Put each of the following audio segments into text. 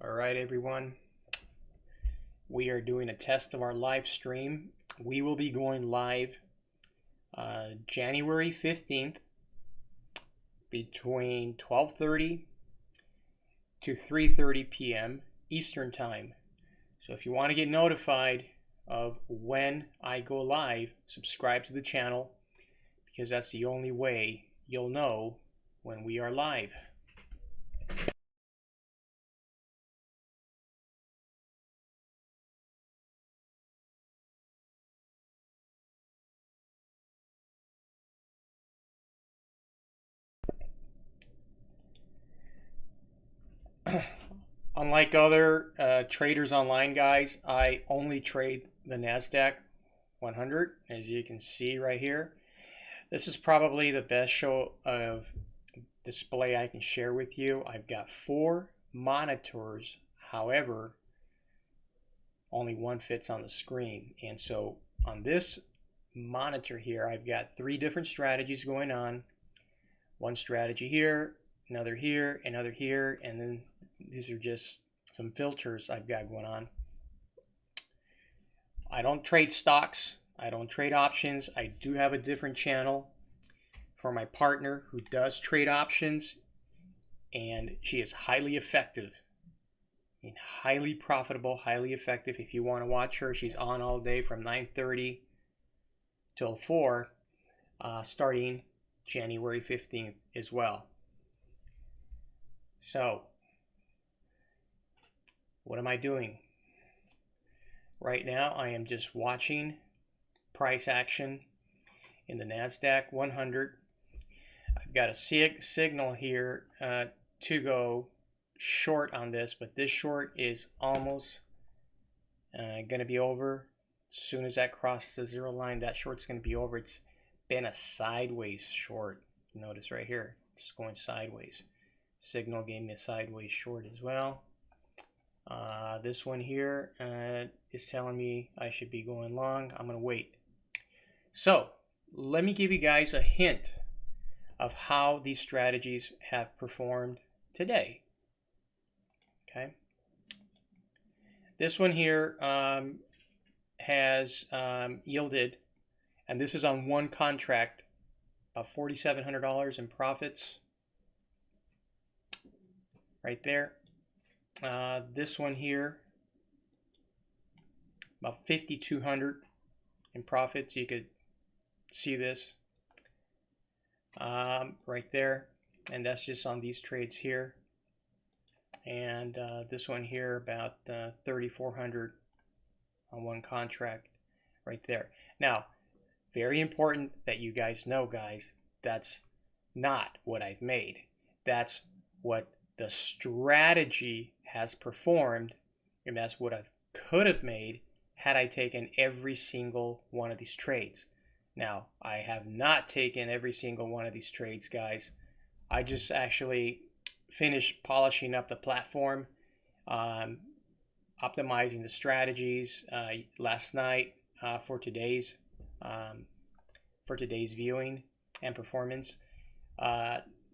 All right, everyone. We are doing a test of our live stream. We will be going live January 15th between 12:30 to 3:30 p.m. Eastern Time. So if you want to get notified of when I go live, subscribe to the channel because that's the only way you'll know when we are live. Unlike other traders online, guys, I only trade the NASDAQ 100, as you can see right here. This is probably the best show of display I can share with you. I've got 4 monitors, however, only one fits on the screen. And so on this monitor here, I've got 3 different strategies going on. One strategy here, another here, another here, and then these are just some filters I've got going on. I don't trade stocks. I don't trade options. I do have a different channel for my partner who does trade options, and she is highly effective and highly profitable, highly effective. If you want to watch her, she's on all day from 9:30 till 4, starting January 15th as well. So, what am I doing? Right now, I am just watching price action in the NASDAQ 100. I've got a signal here to go short on this, but this short is almost going to be over. As soon as that crosses the zero line, that short's going to be over. It's been a sideways short. Notice right here, it's going sideways. Signal gave me a sideways short as well. This one here is telling me I should be going long. I'm going to wait. So let me give you guys a hint of how these strategies have performed today. Okay. This one here has yielded, and this is on one contract, about $4,700 in profits. Right there. This one here, about 5,200 in profits. You could see this right there, and that's just on these trades here. And this one here, about 3,400 on one contract right there. Now, very important that you guys know, guys, that's not what I've made. That's what the strategy has performed, and that's what I could have made had I taken every single one of these trades. Now, I have not taken every single one of these trades, guys. I just actually finished polishing up the platform, optimizing the strategies last night for today's viewing and performance.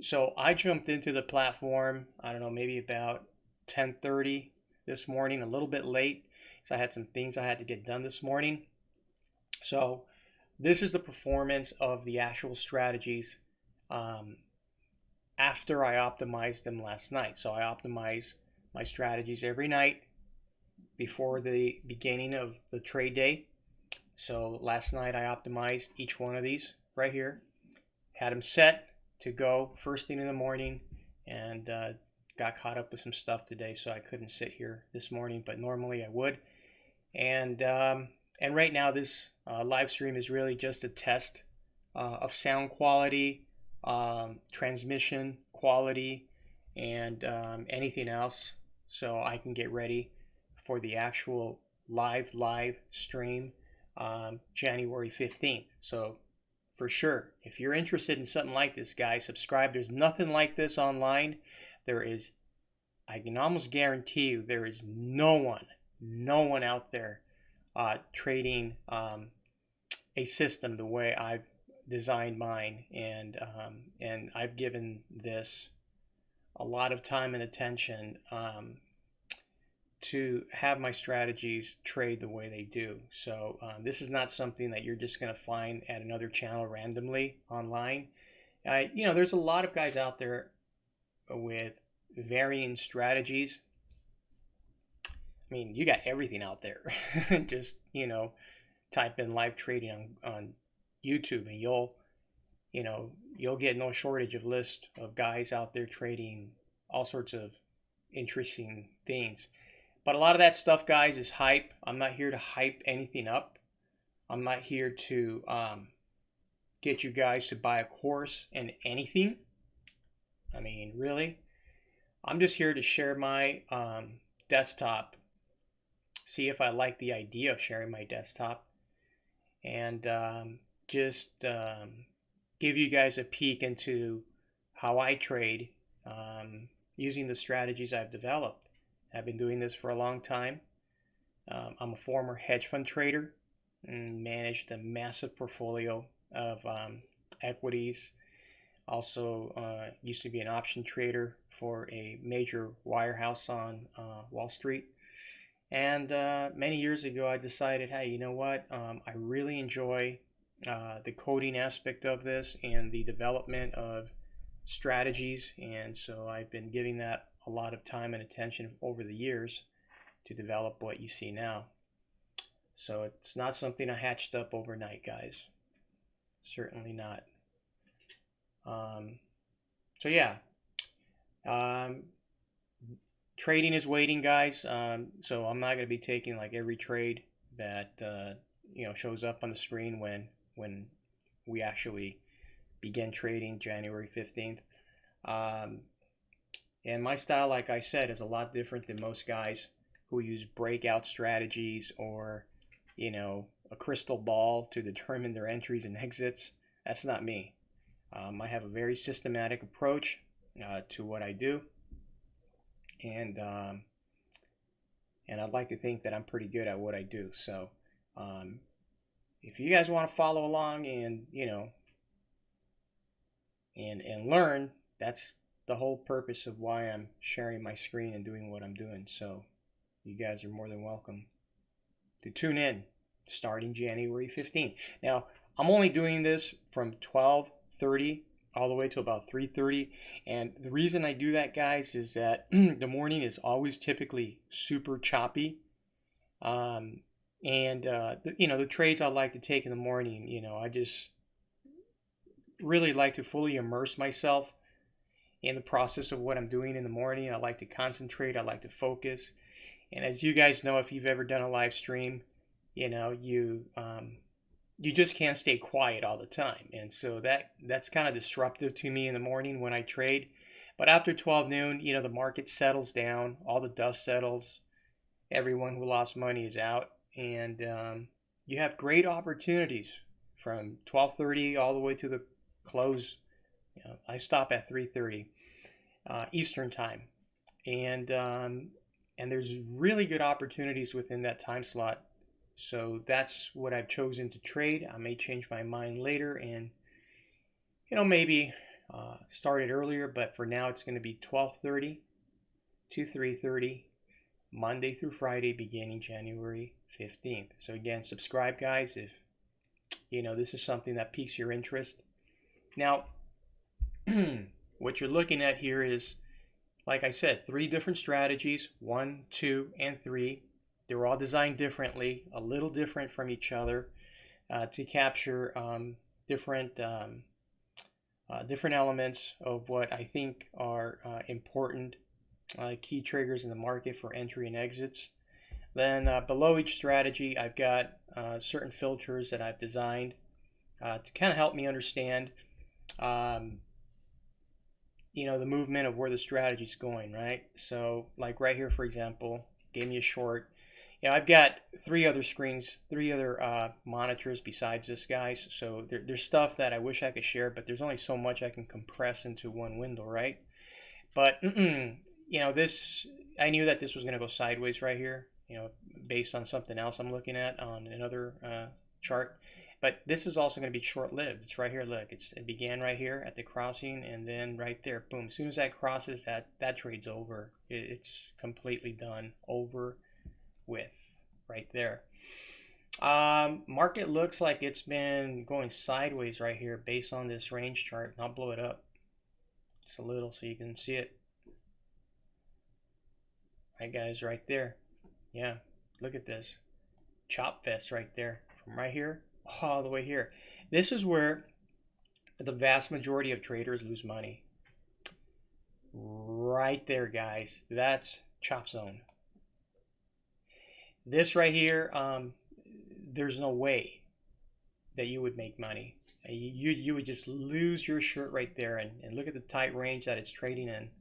So I jumped into the platform, I don't know, maybe about 10:30 this morning, a little bit late, because I had some things I had to get done this morning. So this is the performance of the actual strategies after I optimized them last night. So I optimize my strategies every night before the beginning of the trade day. So last night I optimized each one of these right here, had them set to go first thing in the morning, and got caught up with some stuff today, so I couldn't sit here this morning, but normally I would. And right now this live stream is really just a test of sound quality, transmission quality, and anything else, so I can get ready for the actual live stream January 15th. So for sure, if you're interested in something like this, guys, subscribe. There's nothing like this online. There is, I can almost guarantee you, there is no one out there trading a system the way I've designed mine, and I've given this a lot of time and attention to have my strategies trade the way they do. So this is not something that you're just going to find at another channel randomly online. There's a lot of guys out there with varying strategies. I mean, you got everything out there. Just, type in live trading on YouTube and you'll get no shortage of list of guys out there trading all sorts of interesting things. But a lot of that stuff, guys, is hype. I'm not here to hype anything up. I'm not here to get you guys to buy a course in anything. I mean, really. I'm just here to share my desktop, see if I like the idea of sharing my desktop, and just give you guys a peek into how I trade using the strategies I've developed. I've been doing this for a long time. I'm a former hedge fund trader and managed a massive portfolio of equities. Also used to be an option trader for a major wirehouse on Wall Street. And many years ago, I decided, hey, you know what? I really enjoy the coding aspect of this and the development of strategies. And so I've been giving that a lot of time and attention over the years to develop what you see now. So it's not something I hatched up overnight, guys. Certainly not. So yeah, trading is waiting, guys. So I'm not going to be taking like every trade that shows up on the screen when we actually begin trading January 15th. And my style, like I said, is a lot different than most guys who use breakout strategies or a crystal ball to determine their entries and exits. That's not me. I have a very systematic approach to what I do, and I'd like to think that I'm pretty good at what I do. So if you guys want to follow along and and learn, that's the whole purpose of why I'm sharing my screen and doing what I'm doing. So you guys are more than welcome to tune in starting January 15th. Now, I'm only doing this from 12:30 all the way to about 3:30, and the reason I do that, guys, is that the morning is always typically super choppy, the trades I like to take in the morning, I just really like to fully immerse myself in the process of what I'm doing in the morning. I like to concentrate, I like to focus, and as you guys know, if you've ever done a live stream, you just can't stay quiet all the time. And so that's kind of disruptive to me in the morning when I trade. But after 12 noon, the market settles down, all the dust settles, everyone who lost money is out, and you have great opportunities from 12:30 all the way to the close. I stop at 3:30 Eastern time, and there's really good opportunities within that time slot. So that's what I've chosen to trade. I may change my mind later and maybe start it earlier, but for now it's going to be 12:30 to 3:30 Monday through Friday beginning January 15th. So again, subscribe, guys, if this is something that piques your interest. Now what you're looking at here is, like I said, 3 different strategies, 1, 2, and 3. They're all designed differently, a little different from each other, to capture different elements of what I think are important key triggers in the market for entry and exits. Then below each strategy, I've got certain filters that I've designed to kind of help me understand the movement of where the strategy is going, right? So like right here, for example, gave me a short. I've got 3 other screens, 3 other monitors besides this, guys. So there's stuff that I wish I could share, but there's only so much I can compress into one window, right? But this, I knew that this was going to go sideways right here, based on something else I'm looking at on another chart. But this is also going to be short-lived. It's right here. Look, it began right here at the crossing, and then right there, boom. As soon as that crosses, that trade's over. It's completely done, over with, right there. Market looks like it's been going sideways right here based on this range chart. I'll blow it up just a little so you can see it. Right, guys, right there. Yeah, look at this chop fest right there, from right here all the way here. This is where the vast majority of traders lose money. Right there, guys. That's chop zone. This right here, there's no way that you would make money. You would just lose your shirt right there. And look at the tight range that it's trading in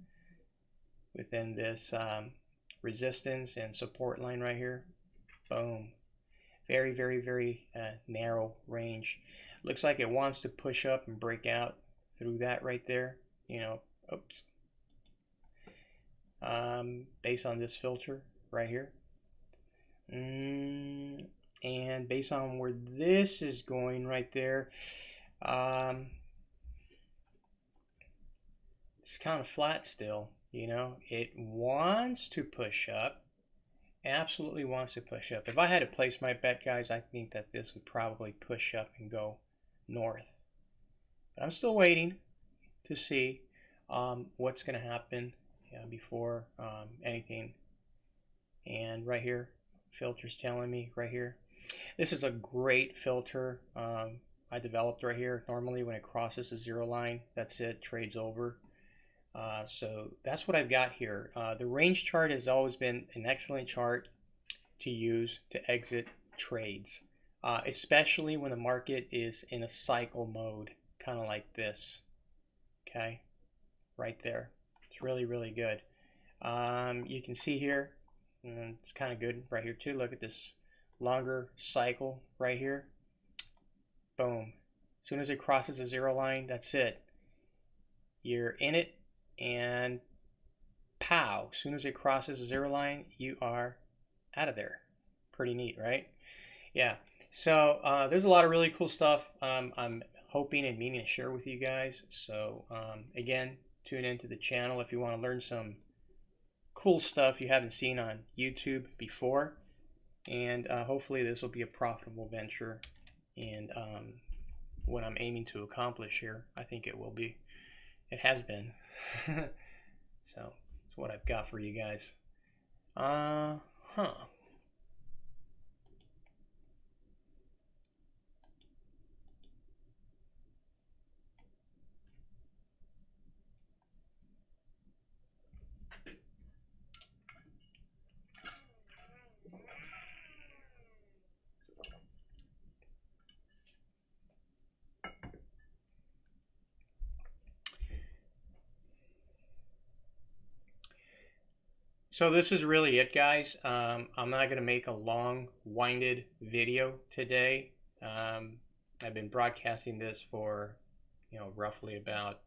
within this resistance and support line right here. Boom. Very, very, very narrow range. Looks like it wants to push up and break out through that right there. You know, oops. Based on this filter right here. And based on where this is going right there, it's kind of flat still. You know, it wants to push up. Absolutely wants to push up. If I had to place my bet, guys, I think that this would probably push up and go north. But I'm still waiting to see what's going to happen before anything. And right here, filter's telling me right here. This is a great filter I developed right here. Normally when it crosses the zero line, that's it, trade's over. So that's what I've got here. The range chart has always been an excellent chart to use to exit trades, especially when the market is in a cycle mode, kind of like this. Okay, right there. It's really, really good. You can see here, and it's kind of good right here too. Look at this longer cycle right here. Boom. As soon as it crosses the zero line, that's it. You're in it. And pow, as soon as it crosses the zero line, you are out of there. Pretty neat, right? Yeah, so there's a lot of really cool stuff I'm hoping and meaning to share with you guys. So again, tune into the channel if you want to learn some cool stuff you haven't seen on YouTube before. And hopefully this will be a profitable venture. And what I'm aiming to accomplish here, I think it will be. It has been. So that's what I've got for you guys. So this is really it, guys. I'm not going to make a long-winded video today. I've been broadcasting this for, roughly about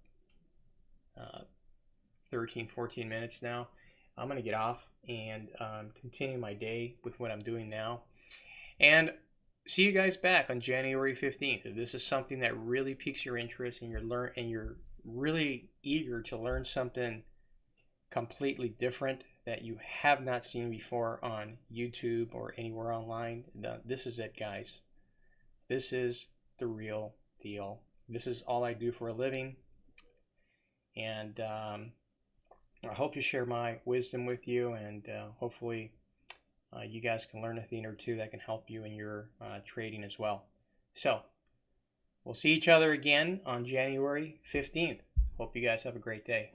13, 14 minutes now. I'm going to get off and continue my day with what I'm doing now. And see you guys back on January 15th. If this is something that really piques your interest and you're really eager to learn something completely different that you have not seen before on YouTube or anywhere online, this is it, guys. This is the real deal. This is all I do for a living, and I hope to share my wisdom with you, and hopefully you guys can learn a thing or two that can help you in your trading as well. So we'll see each other again on January 15th. Hope you guys have a great day.